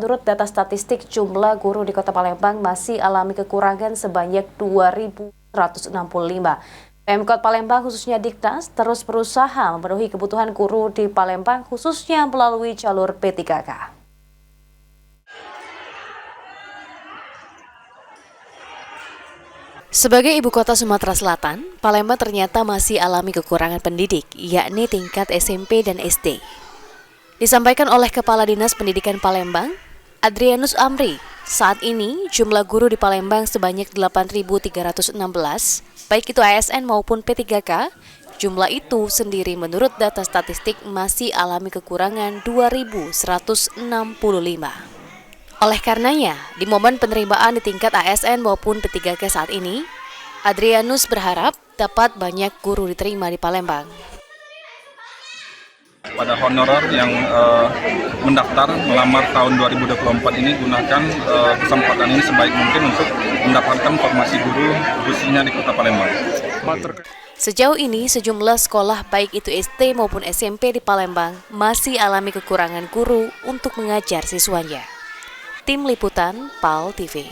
menurut data statistik jumlah guru di Kota Palembang masih alami kekurangan sebanyak 2.165. Pemkot Palembang khususnya Diknas terus berusaha memenuhi kebutuhan guru di Palembang khususnya melalui jalur P3K. Sebagai ibu kota Sumatera Selatan, Palembang ternyata masih alami kekurangan pendidik, yakni tingkat SMP dan SD. Disampaikan oleh Kepala Dinas Pendidikan Palembang, Adrianus Amri, saat ini jumlah guru di Palembang sebanyak 8.316, baik itu ASN maupun P3K, jumlah itu sendiri menurut data statistik masih alami kekurangan 2.165. Oleh karenanya, di momen penerimaan di tingkat ASN maupun P3K saat ini, Adrianus berharap dapat banyak guru diterima di Palembang. Pada honorer yang mendaftar melamar tahun 2024 ini, gunakan kesempatan ini sebaik mungkin untuk mendapatkan formasi guru khususnya di Kota Palembang. Sejauh ini, sejumlah sekolah baik itu SD maupun SMP di Palembang masih alami kekurangan guru untuk mengajar siswanya. Tim Liputan PAL TV.